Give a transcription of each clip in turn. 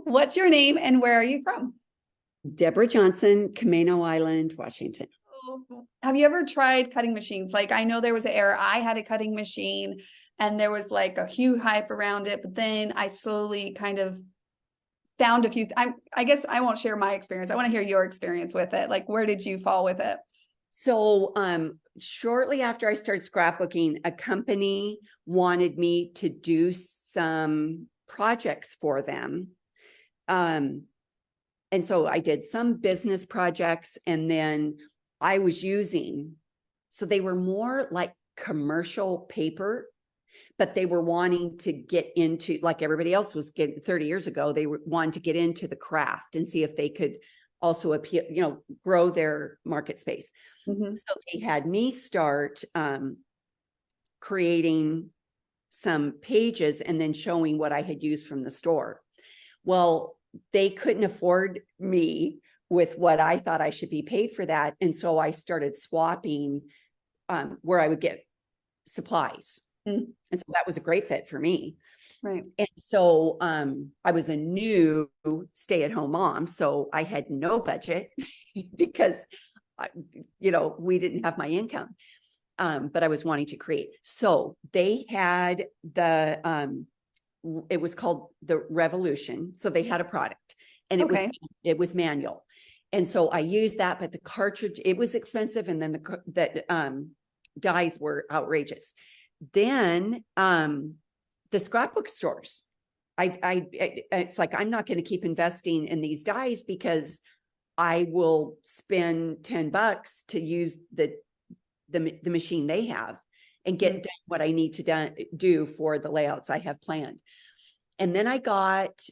What's your name and where are you from? Debra Johnson, Camino Island, Washington. Have you ever tried cutting machines? Like, I know there was an era I had a cutting machine and there was like a huge hype around it, but then I slowly kind of found a few. I guess I won't share my experience. I want to hear your experience with it. Like, where did you fall with it? So shortly after I started scrapbooking, a company wanted me to do some projects for them. And so I did some business projects, and then I was using, so they were more like commercial paper, but they were wanting to get into, like everybody else was getting 30 years ago, they wanted to get into the craft and see if they could also appeal, grow their market space. Mm-hmm. So they had me start creating some pages and then showing what I had used from the store. Well, they couldn't afford me with what I thought I should be paid for that. And so I started swapping where I would get supplies. Mm-hmm. And so that was a great fit for me. Right. And so I was a new stay-at-home mom, so I had no budget because, we didn't have my income, but I was wanting to create. So they had it was called the Revolution. So they had a product, and it was manual. And so I used that, but the cartridge, it was expensive. And then the dies were outrageous. Then the scrapbook stores, it's like, I'm not going to keep investing in these dies because I will spend $10 to use the machine they have and get done what I need to do for the layouts I have planned. And then I got,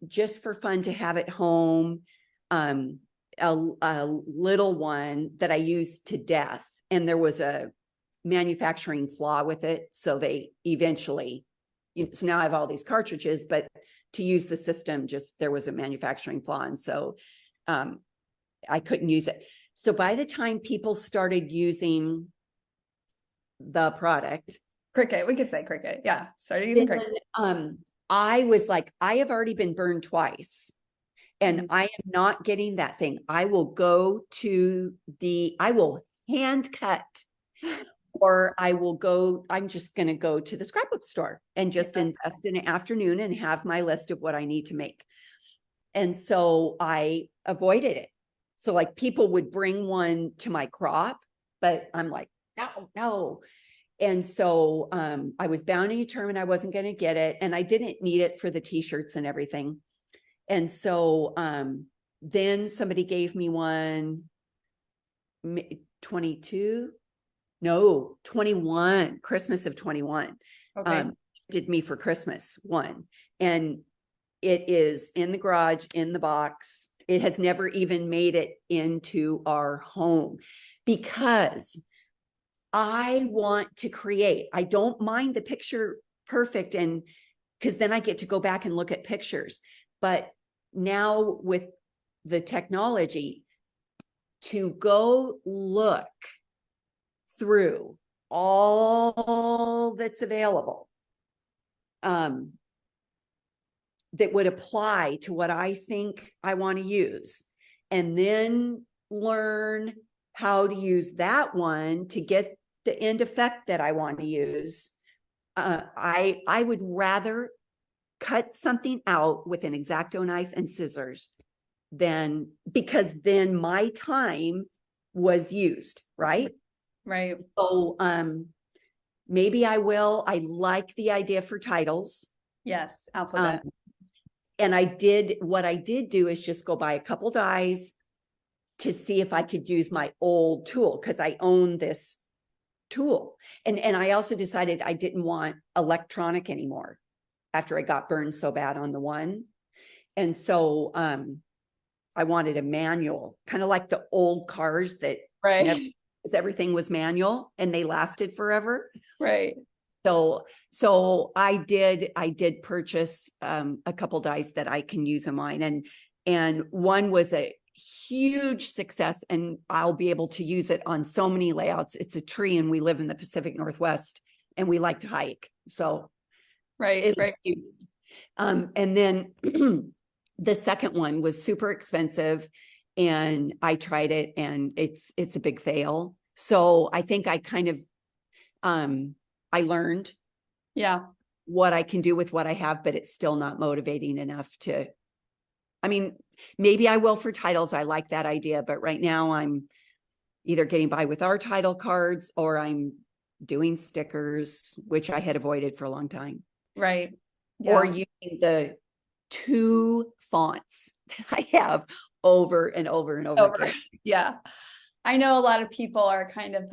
just for fun to have at home, a little one that I used to death. And there was a manufacturing flaw with it. So they eventually, so now I have all these cartridges, but to use the system, there was a manufacturing flaw. And so I couldn't use it. So by the time people started using the product, Cricut, we could say Cricut. Yeah. Started using Cricut. I was like, I have already been burned twice and I am not getting that thing. I will hand cut, or I'm just going to go to the scrapbook store and just invest in an afternoon and have my list of what I need to make. And so I avoided it. So like people would bring one to my crop, but I'm like, no. And so I was bound and determined I wasn't going to get it. And I didn't need it for the t-shirts and everything. And so then somebody gave me one, 21, Christmas of 21. Okay. Did me for Christmas one. And it is in the garage, in the box. It has never even made it into our home because I want to create. I don't mind the picture perfect, and because then I get to go back and look at pictures. But now with the technology, to go look through all that's available that would apply to what I think I want to use, and then learn how to use that one to get the end effect that I want to use. I would rather cut something out with an X-Acto knife and scissors because then my time was used, right? Right. So maybe I will. I like the idea for titles. Yes, alphabet. And what I did do is just go buy a couple dies to see if I could use my old tool, because I own this tool. And I also decided I didn't want electronic anymore after I got burned so bad on the one. And so I wanted a manual, kind of like the old cars that everything was manual and they lasted forever. Right. So I did purchase a couple dies that I can use in mine. And one was a huge success, and I'll be able to use it on so many layouts. It's a tree, and we live in the Pacific Northwest and we like to hike. So right. And then the second one was super expensive, and I tried it, and it's a big fail. So I think I kind of, I learned Yeah. what I can do with what I have, but it's still not motivating enough to, I mean, maybe I will for titles. I like that idea, but right now I'm either getting by with our title cards or I'm doing stickers, which I had avoided for a long time. Right. Or Yeah. using the 2 fonts that I have over and over and over Over. again. Yeah. I know a lot of people are kind of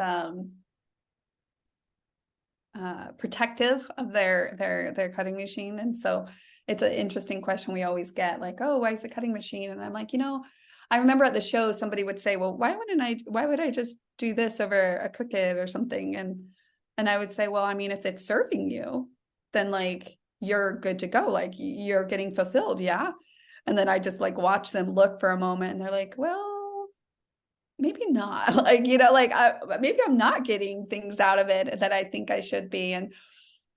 protective of their cutting machine, and so it's an interesting question we always get, like, oh, why is the cutting machine? And I'm like, I remember at the show somebody would say, well, why would I just do this over a Cricut or something? And I would say, well, I mean, if it's serving you, then like you're good to go, like you're getting fulfilled. Yeah. And then I just like watch them look for a moment, and they're like, well, maybe not. Like, like maybe I'm not getting things out of it that I think I should be. And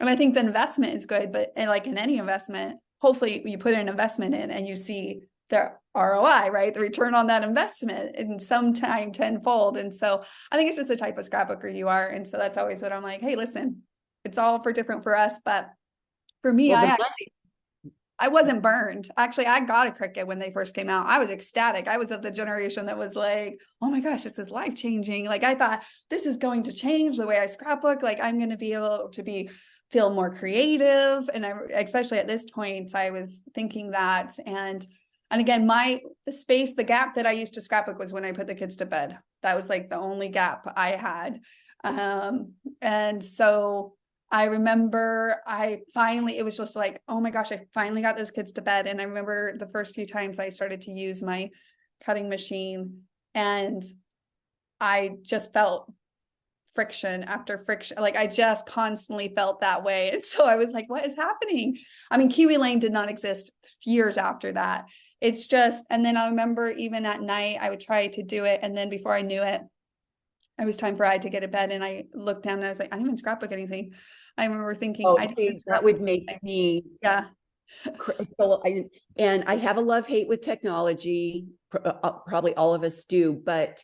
I think the investment is good, but and like in any investment, hopefully you put an investment in and you see the ROI, right? The return on that investment in some time tenfold. And so I think it's just the type of scrapbooker you are. And so that's always what I'm like, hey, listen, it's all for different for us. But for me, Well, I wasn't burned. Actually, I got a Cricut when they first came out. I was ecstatic. I was of the generation that was like, oh my gosh, this is life changing. Like I thought this is going to change the way I scrapbook. Like I'm going to be able to feel more creative. And especially at this point, I was thinking that. And again, the gap that I used to scrapbook was when I put the kids to bed. That was like the only gap I had. And so I remember it was just like, oh my gosh, I finally got those kids to bed. And I remember the first few times I started to use my cutting machine, and I just felt friction after friction. Like I just constantly felt that way. And so I was like, what is happening? I mean, Kiwi Lane did not exist years after that. It's just, and then I remember even at night, I would try to do it. And then before I knew it, it was time for I to get to bed. And I looked down and I was like, I didn't even scrapbook anything. I remember thinking, I see, didn't that would make me, yeah. so I have a love-hate with technology. Probably all of us do, but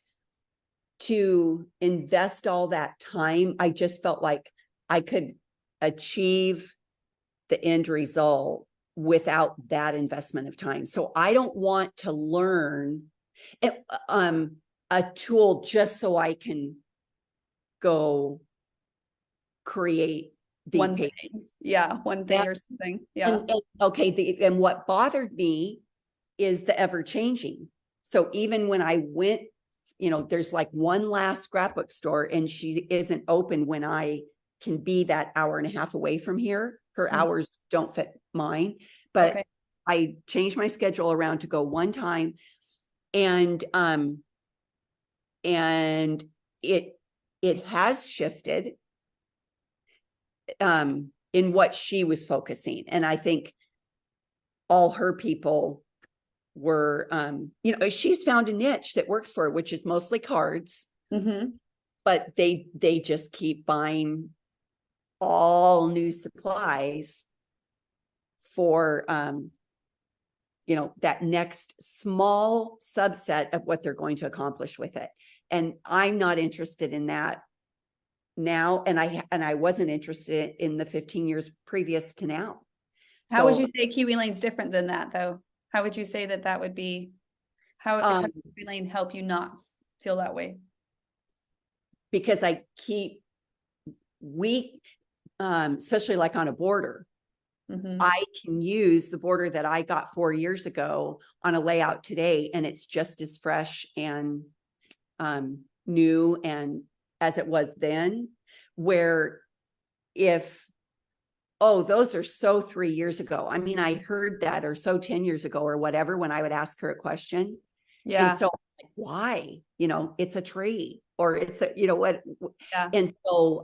to invest all that time, I just felt like I could achieve the end result without that investment of time. So I don't want to learn a tool just so I can go create these pages. Yeah, one thing or something. Yeah. And what bothered me is the ever changing. So even when I went, there's like one last scrapbook store and she isn't open when I can be that hour and a half away from here. Her hours don't fit mine, but I changed my schedule around to go one time. And it has shifted in what she was focusing. And I think all her people were, she's found a niche that works for her, which is mostly cards, but they just keep buying all new supplies for, that next small subset of what they're going to accomplish with it. And I'm not interested in that now. And I wasn't interested in the 15 years previous to now. How would you say Kiwi Lane's different than that though? How would you say that would be, how does Kiwi Lane help you not feel that way? Because especially like on a border, I can use the border that I got 4 years ago on a layout today, and it's just as fresh and new and as it was then. Where those are so 3 years ago. I mean, I heard that, or so 10 years ago or whatever, when I would ask her a question. Yeah. And so why, it's a tree, or it's what, yeah. And so,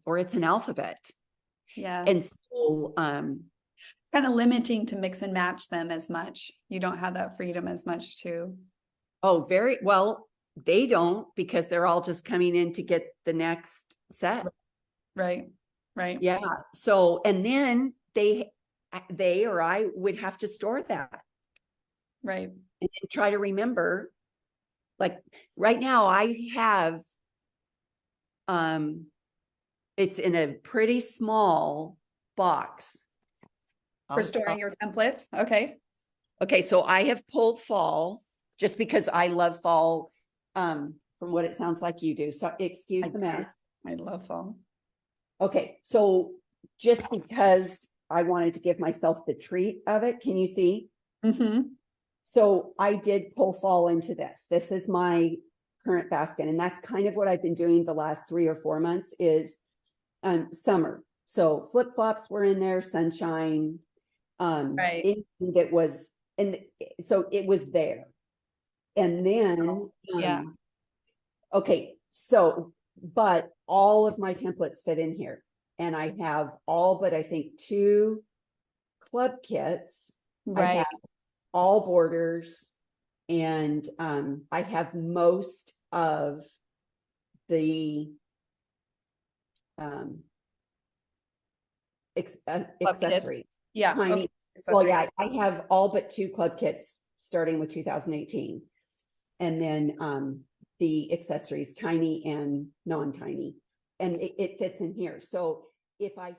or it's an alphabet. Yeah. And so, kind of limiting to mix and match them as much. You don't have that freedom as much too. Oh, very well. They don't, because they're all just coming in to get the next set. Right. Yeah. So, and then they or I would have to store that Right. and try to remember. Like right now I have, it's in a pretty small box. For storing your templates. Okay. Okay, so I have pulled fall just because I love fall, from what it sounds like you do. So excuse the mess. I love fall. Okay, so just because I wanted to give myself the treat of it, can you see? Mm-hmm. So I did pull fall into this. This is my current basket. And that's kind of what I've been doing the last 3 or 4 months is summer. So flip-flops were in there, sunshine, Right. anything that was, and so it was there. And then, Yeah. okay, so, but all of my templates fit in here. And I have all but I think 2 club kits. I Right. have all borders, and I have most of the accessories. Yeah. Tiny. Okay. Well, yeah, I have all but 2 club kits starting with 2018. And then the accessories, tiny and non-tiny. And it fits in here. So if I